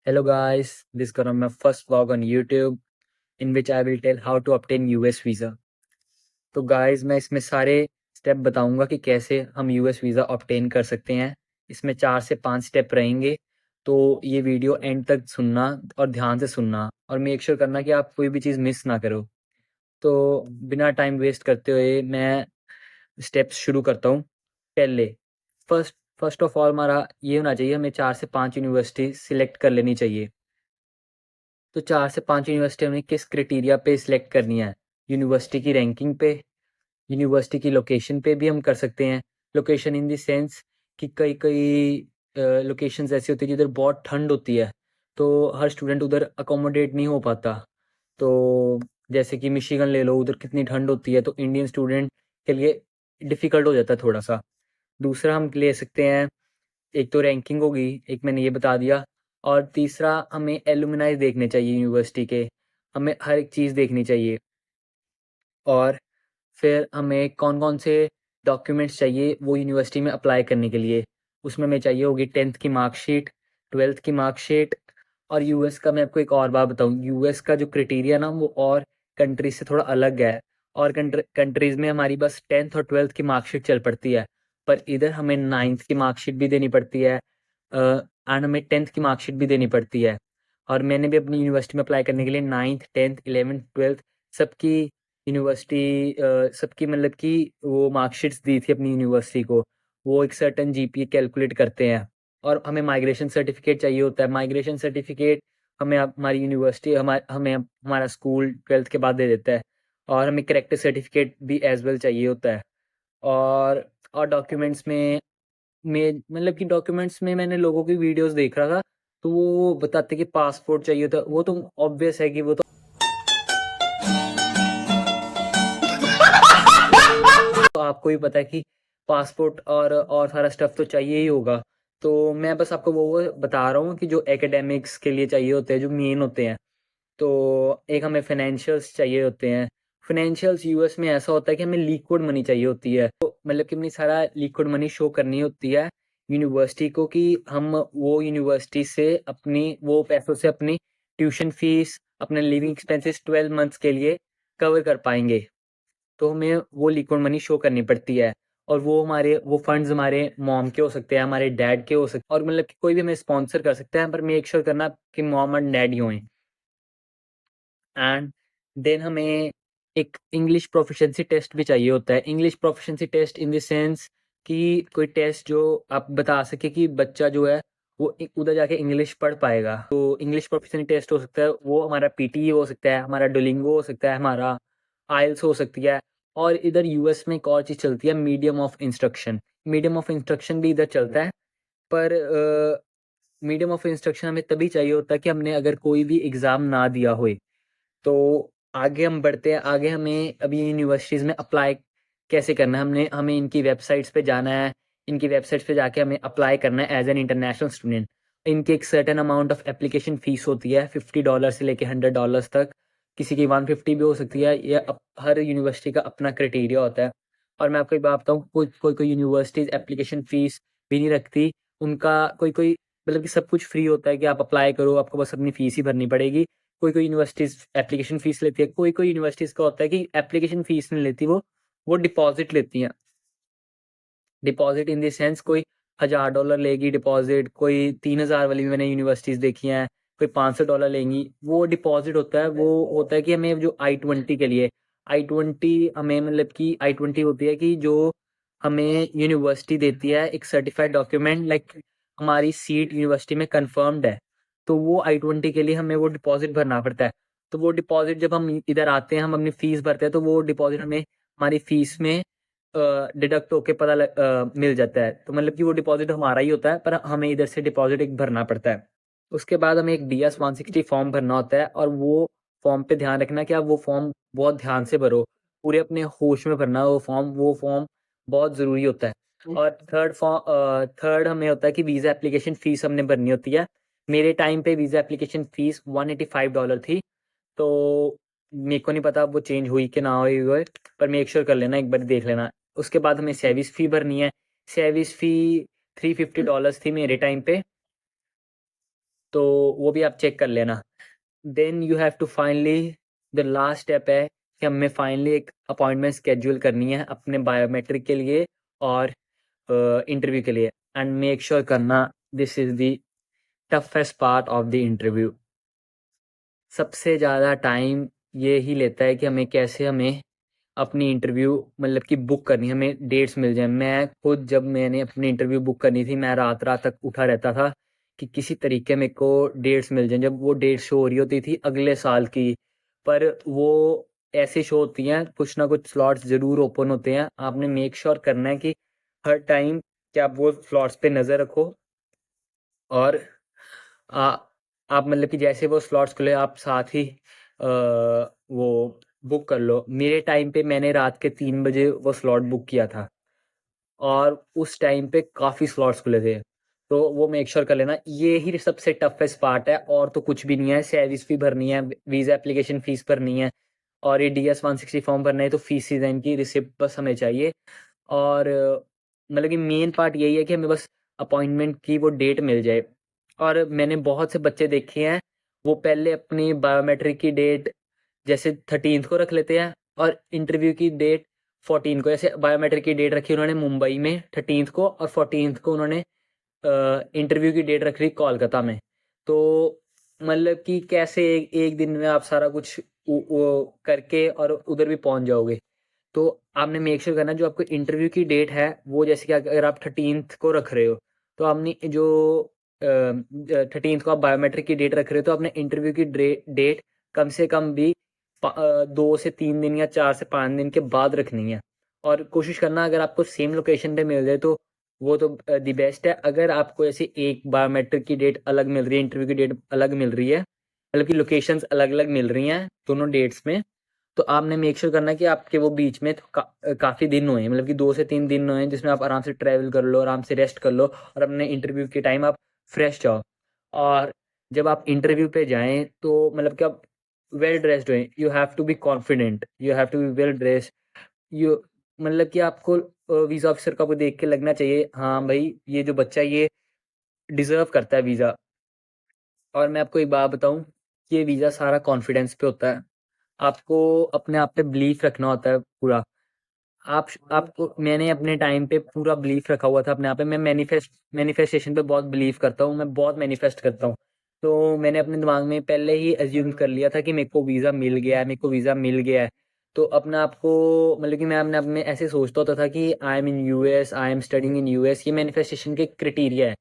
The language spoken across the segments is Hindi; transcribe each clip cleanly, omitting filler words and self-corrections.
Hello guys, this is gonna be my first vlog on YouTube in which I will tell how to obtain US visa. तो गाइस मैं इसमें सारे स्टेप बताऊंगा कि कैसे हम US वीज़ा ऑब्टेन कर सकते हैं। इसमें 4 से 5 स्टेप रहेंगे, तो ये वीडियो एंड तक सुनना और ध्यान से सुनना और मेक श्योर करना कि आप कोई भी चीज़ मिस ना करो। तो बिना टाइम वेस्ट करते हुए मैं स्टेप्स शुरू करता हूँ। पहले फर्स्ट फर्स्ट ऑफ ऑल हमारा ये होना चाहिए, हमें 4 से 5 यूनिवर्सिटी सिलेक्ट कर लेनी चाहिए। तो 4 से 5 यूनिवर्सिटी हमने किस क्राइटेरिया पे सिलेक्ट करनी है? यूनिवर्सिटी की रैंकिंग पे, यूनिवर्सिटी की लोकेशन पे भी हम कर सकते हैं। लोकेशन इन द सेंस कि कई-कई लोकेशंस ऐसी होती है जिधर बहुत ठंड होती है, तो हर स्टूडेंट उधर अकोमोडेट नहीं हो पाता। तो जैसे कि मिशिगन ले लो, उधर कितनी ठंड होती है, तो इंडियन स्टूडेंट के लिए डिफ़िकल्ट हो जाता है थोड़ा-सा। दूसरा हम ले सकते हैं, एक तो रैंकिंग होगी, एक मैंने ये बता दिया, और तीसरा हमें एलुमनाई देखने चाहिए यूनिवर्सिटी के, हमें हर एक चीज़ देखनी चाहिए। और फिर हमें कौन-कौन से डॉक्यूमेंट्स चाहिए वो यूनिवर्सिटी में अप्लाई करने के लिए। उसमें हमें चाहिए होगी 10th की मार्कशीट, 12th की मार्कशीट। और यूएस का मैं आपको एक और बात बताऊँ, यूएस का जो क्राइटेरिया ना वो और कंट्रीज़ से थोड़ा अलग है। और कंट्रीज़ में हमारी बस 10th और 12th की मार्कशीट चल पड़ती है, पर इधर हमें 9th की मार्कशीट भी देनी पड़ती है, एंड हमें 10th की मार्कशीट भी देनी पड़ती है। और मैंने भी अपनी यूनिवर्सिटी में अप्लाई करने के लिए 9th, 10th, 11th, 12th सबकी यूनिवर्सिटी सबकी मतलब कि वो मार्कशीट्स दी थी अपनी यूनिवर्सिटी को। वो एक सर्टेन जीपीए कैलकुलेट करते हैं। और हमें माइग्रेशन सर्टिफिकेट चाहिए होता है। माइग्रेशन सर्टिफिकेट हमें हमारी यूनिवर्सिटी हमें हमारा स्कूल 12th के बाद दे देता है। और हमें कैरेक्टर सर्टिफिकेट भी एज़ वेल चाहिए होता है। और डॉक्यूमेंट्स में मतलब कि डॉक्यूमेंट्स में मैंने लोगों की वीडियोज़ देख रहा था, तो वो बताते कि पासपोर्ट चाहिए होता है। वो तो ऑब्वियस है कि वो तो आपको भी पता है कि पासपोर्ट और सारा स्टफ़ तो चाहिए ही होगा। तो मैं बस आपको वो बता रहा हूँ कि जो एकेडमिक्स के लिए चाहिए होते हैं, जो मेन होते हैं। तो एक हमें फाइनेंशियल्स चाहिए होते हैं। फाइनेंशियल्स यूएस में ऐसा होता है कि हमें लिक्विड मनी चाहिए होती है। तो मतलब कि अपनी सारा लिक्विड मनी शो करनी होती है यूनिवर्सिटी को कि हम वो यूनिवर्सिटी से अपनी वो पैसों से अपनी ट्यूशन फ़ीस, अपने लिविंग एक्सपेंसेस 12 मंथ्स के लिए कवर कर पाएँगे। तो हमें वो लिक्विड मनी शो करनी पड़ती है। और वो फंड्स हमारे मॉम के हो सकते हैं, हमारे डैड के हो सकते हैं, और मतलब कि कोई भी हमें स्पॉन्सर कर सकता है, पर मेक श्योर करना कि मॉम और डैड ही हों। एंड देन हमें एक इंग्लिश प्रोफिशिएंसी टेस्ट भी चाहिए होता है। English proficiency test in the sense कि कोई टेस्ट जो आप बता सके कि बच्चा जो है वो उधर जाके इंग्लिश पढ़ पाएगा। तो इंग्लिश प्रोफिशिएंसी टेस्ट हो सकता है, वो हमारा पीटी हो सकता है, हमारा डुओलिंगो हो सकता है, हमारा आइल्स हो सकती है। और इधर यूएस में एक और चीज़ चलती है, medium of instruction. Medium of instruction भी इधर चलता है, पर मीडियम ऑफ इंस्ट्रक्शन हमें तभी चाहिए होता है कि हमने अगर कोई भी एग्ज़ाम ना दिया होए। तो आगे हम बढ़ते हैं, आगे हमें अभी यूनिवर्सिटीज़ में अप्लाई कैसे करना है, हमें इनकी वेबसाइट्स पे जाना है, इनकी वेबसाइट्स पे जाके हमें अप्लाई करना है एज़ एन इंटरनेशनल स्टूडेंट। इनकी एक certain amount of application fees होती है, $50 से लेके $100 तक, किसी की 150 भी हो सकती है। ये हर यूनिवर्सिटी का अपना क्राइटेरिया होता है। और मैं आपको एक बात बताऊँ, कोई यूनिवर्सिटीज़ एप्लीकेशन फ़ीस भी नहीं रखती। उनका कोई मतलब कि सब कुछ फ्री होता है कि आप अप्लाई करो, आपको बस अपनी फ़ीस ही भरनी पड़ेगी। कोई यूनिवर्सिटीज़ एप्लीकेशन फ़ीस लेती है, कोई यूनिवर्सिटीज़ का होता है कि एप्लीकेशन फ़ीस नहीं लेती वो डिपॉज़िट लेती हैं। डिपॉज़िट इन द सेंस कोई $1000 लेगी डिपॉज़िट, कोई 3000 वाली भी मैंने यूनिवर्सिटीज़ देखी हैं, कोई $500 लेंगी। वो डिपॉज़िट होता है, वो होता है कि हमें जो I-20 के लिए, I-20 हमें मतलब कि I-20 होती है कि जो हमें यूनिवर्सिटी देती है एक सर्टिफ़ाइड डॉक्यूमेंट, लाइक हमारी सीट यूनिवर्सिटी में कन्फर्म्ड है। तो वो I-20 के लिए हमें वो डिपॉज़िट भरना पड़ता है। तो वो डिपॉज़िट जब हम इधर आते हैं, हम अपनी फ़ीस भरते हैं, तो वो डिपॉज़िट हमें हमारी फ़ीस में डिडक्ट होके मिल जाता है। तो मतलब कि वो डिपॉज़िट हमारा ही होता है, पर हमें इधर से डिपॉज़िट एक भरना पड़ता है। उसके बाद हमें एक डीएस 160 फॉर्म भरना होता है, और वो फॉर्म पे ध्यान रखना कि आप वो फॉर्म बहुत ध्यान से भरो, पूरे अपने होश में भरना वो फॉर्म बहुत ज़रूरी होता है। और थर्ड हमें होता है कि वीज़ा एप्लीकेशन फ़ीस हमने भरनी होती है। मेरे टाइम पे वीज़ा एप्लीकेशन फ़ीस $185 थी। तो मेरे को नहीं पता अब वो चेंज हुई कि ना हुई हुए, पर मेक श्योर कर लेना, एक बार देख लेना। उसके बाद हमें सर्विस फ़ी भरनी है। सर्विस फ़ी $350 थी मेरे टाइम पे। तो वो भी आप चेक कर लेना। Then you have to finally the last step है कि हमें फाइनली एक अपॉइंटमेंट स्केड्यूल करनी है अपने बायोमेट्रिक के लिए और इंटरव्यू के लिए। एंड मेक श्योर करना this is the toughest part of the interview. सबसे ज़्यादा टाइम ये ही लेता है कि हमें अपनी इंटरव्यू मतलब कि बुक करनी है, हमें डेट्स मिल जाए। मैं खुद जब मैंने अपनी इंटरव्यू बुक करनी थी, मैं रात-रात तक उठा रहता था कि किसी तरीके मेरे को डेट्स मिल जाएँ। जब वो डेट शो हो रही होती थी अगले साल की, पर वो ऐसे शो होती हैं, कुछ ना कुछ स्लॉट्स ज़रूर ओपन होते हैं। आपने मेक श्योर करना है कि हर टाइम कि आप वो स्लॉट्स पे नज़र रखो और आ, आप मतलब कि जैसे वो स्लॉट्स खुले आप साथ ही वो बुक कर लो। मेरे टाइम पे मैंने रात के 3 बजे वो स्लॉट बुक किया था और उस टाइम पे काफ़ी स्लॉट्स खुले थे। तो वो मेक श्योर कर लेना, ये ही सबसे टफेस्ट पार्ट है और तो कुछ भी नहीं है। सर्विस फ़ी भरनी है, वीज़ा एप्लीकेशन फ़ीस भरनी है और ये DS 160 फॉर्म भरना है, तो फ़ीस डिज़ाइन की रिसिप्ट बस हमें चाहिए। और मतलब कि मेन पार्ट यही है कि हमें बस अपॉइंटमेंट की वो डेट मिल जाए। और मैंने बहुत से बच्चे देखे हैं, वो पहले अपनी बायोमेट्रिक की डेट जैसे 13th को रख लेते हैं और इंटरव्यू की डेट 14 को। जैसे बायोमेट्रिक की डेट रखी उन्होंने मुंबई में 13th को और 14th को उन्होंने इंटरव्यू की डेट रख ली कोलकाता में। तो मतलब कि कैसे एक दिन में आप सारा कुछ वो करके और उधर भी पहुंच जाओगे। तो आपने मेक श्योर करना जो आपको इंटरव्यू की डेट है वो, जैसे कि अगर आप 13th को रख रहे हो तो आपने जो 13th को आप बायोमेट्रिक की डेट रख रहे हो तो आपने इंटरव्यू की डेट कम से कम भी 2 से 3 दिन या 4 से 5 दिन के बाद रखनी है। और कोशिश करना अगर आपको सेम लोकेशन पे मिल जाए तो वो तो दी बेस्ट है। अगर आपको ऐसे एक बायोमेट्रिक की डेट अलग मिल रही है, इंटरव्यू की डेट अलग मिल रही है, मतलब कि लोकेशंस अलग अलग मिल रही हैं दोनों डेट्स में, तो आपने मेक श्योर करना कि आपके वो बीच में काफ़ी दिन हुए हैं, मतलब कि 2 से 3 दिन हुए हैं जिसमें आप आराम से ट्रैवल कर लो, आराम से रेस्ट कर लो और अपने इंटरव्यू के टाइम आप फ्रेश जाओ। और जब आप इंटरव्यू पे जाएं तो मतलब कि आप वेल ड्रेस्ड हुए, you have to be confident, you have to be well dressed. You मतलब कि आपको वीज़ा ऑफिसर को आपको देख के लगना चाहिए हाँ भाई ये जो बच्चा है ये डिज़र्व करता है वीज़ा। और मैं आपको एक बात बताऊं, ये वीज़ा सारा कॉन्फिडेंस पे होता है। आपको अपने आप पे बिलीफ रखना होता है पूरा। आपको मैंने अपने टाइम पे पूरा बिलीफ रखा हुआ था अपने आप पे। मैं मैनिफेस्टेशन पे बहुत बिलीव करता हूँ, मैं बहुत मैनिफेस्ट करता हूँ। तो मैंने अपने दिमाग में पहले ही अज्यूम कर लिया था कि मेरे को वीज़ा मिल गया है, मेरे को वीज़ा मिल गया है। तो अपने आप को मतलब कि मैं अपने आप में ऐसे सोचता होता था कि I am in US, I am studying in US. ये मैनिफेस्टेशन के क्राइटेरिया है।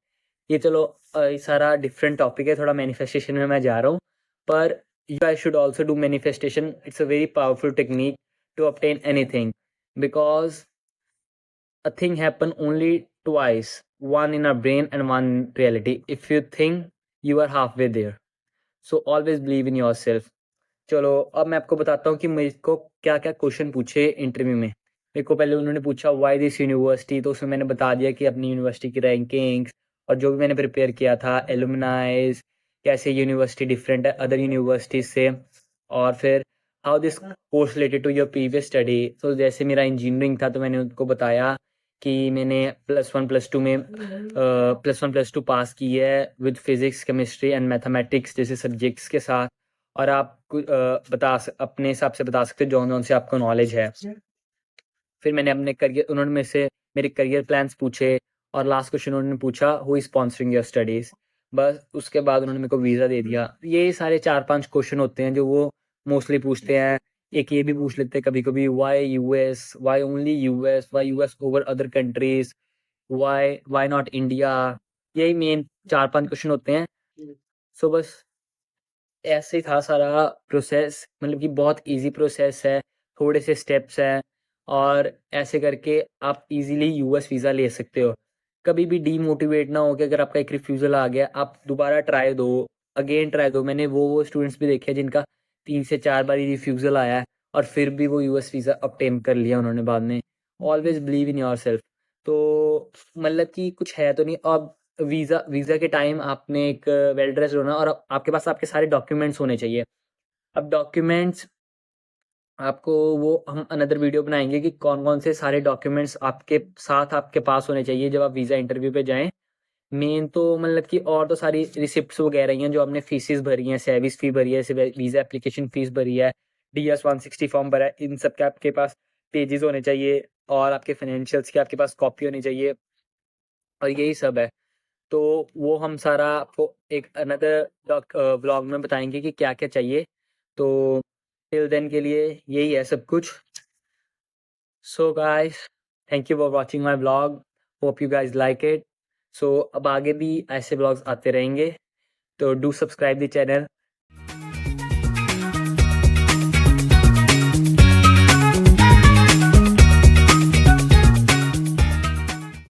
ये चलो ये सारा डिफरेंट टॉपिक है, थोड़ा मैनिफेस्टेशन में मैं जा रहा हूँ। पर you guys should also do manifestation. It's a very powerful technique to obtain anything because a thing happen only twice, one in our brain and one in reality. If you think, you are halfway there. So always believe in yourself. चलो अब मैं आपको बताता हूँ कि मेरे को क्या क्या क्वेश्चन पूछे इंटरव्यू में। मेरे को पहले उन्होंने पूछा व्हाई दिस यूनिवर्सिटी, तो उसमें मैंने बता दिया कि अपनी यूनिवर्सिटी की रैंकिंग्स और जो भी मैंने प्रिपेयर किया था, एलुमनाइज, कैसे यूनिवर्सिटी डिफरेंट है अदर यूनिवर्सिटीज से। और फिर how this course related to your previous study. तो जैसे मेरा इंजीनियरिंग था तो मैंने उनको बताया कि मैंने +1 +2 पास की है with physics, chemistry and mathematics जैसे सब्जेक्ट्स के साथ। और आप अपने हिसाब से बता सकते हो जौन-जौन से आपको नॉलेज है। फिर मैंने अपने करियर उन्होंने मेरे से मेरे करियर प्लान्स पूछे और लास्ट क्वेश्चन उन्होंने पूछा who is sponsoring your studies. बस उसके बाद उन्होंने मेरे को वीज़ा दे दिया। ये सारे 4-5 क्वेश्चन होते हैं जो वो मोस्टली पूछते हैं। एक ये भी पूछ लेते हैं कभी-कभी why US? Why only US? Why US over other countries? Why not India? यही मेन 4-5 क्वेश्चन होते हैं। सो बस ऐसे ही था सारा प्रोसेस, मतलब कि बहुत ईज़ी प्रोसेस है, थोड़े से स्टेप्स हैं और ऐसे करके आप ईज़िली यूएस वीज़ा ले सकते हो। कभी भी डीमोटिवेट ना हो कि अगर आपका एक रिफ्यूज़ल आ गया, आप दोबारा ट्राई दो, अगेन ट्राई दो। मैंने वो स्टूडेंट्स भी देखे हैं जिनका 3 से 4 बार ही रिफ्यूज़ल आया है और फिर भी वो यूएस वीज़ा ऑब्टेन कर लिया उन्होंने बाद में। Always believe in yourself. तो मतलब कि कुछ है तो नहीं। अब वीज़ा वीज़ा के टाइम आपने एक वेल ड्रेस्ड होना और आपके पास आपके सारे डॉक्यूमेंट्स होने चाहिए। अब डॉक्यूमेंट्स आपको वो हम अनदर वीडियो बनाएँगे कि कौन-कौन से सारे डॉक्यूमेंट्स आपके साथ आपके पास होने चाहिए जब आप वीज़ा इंटरव्यू पे जाएँ। मेन तो मतलब कि और तो सारी रिसिप्ट्स वगैरह ही हैं जो आपने फीसेस भरी हैं, सर्विस फ़ी भरी है, वीज़ा एप्लीकेशन फ़ीस भरी है, DS 160 फॉर्म भरा है, इन सब के आपके पास पेजेस होने चाहिए और आपके फाइनेंशियल्स की आपके पास कॉपी होनी चाहिए और यही सब है। तो वो हम सारा आपको एक अनदर व्लॉग में बताएँगे कि क्या-क्या चाहिए। तो टिल देन के लिए यही है सब कुछ। So guys, thank you for watching my vlog, hope you guys like it. So अब आगे भी ऐसे व्लॉग्स आते रहेंगे, तो डू सब्सक्राइब द चैनल।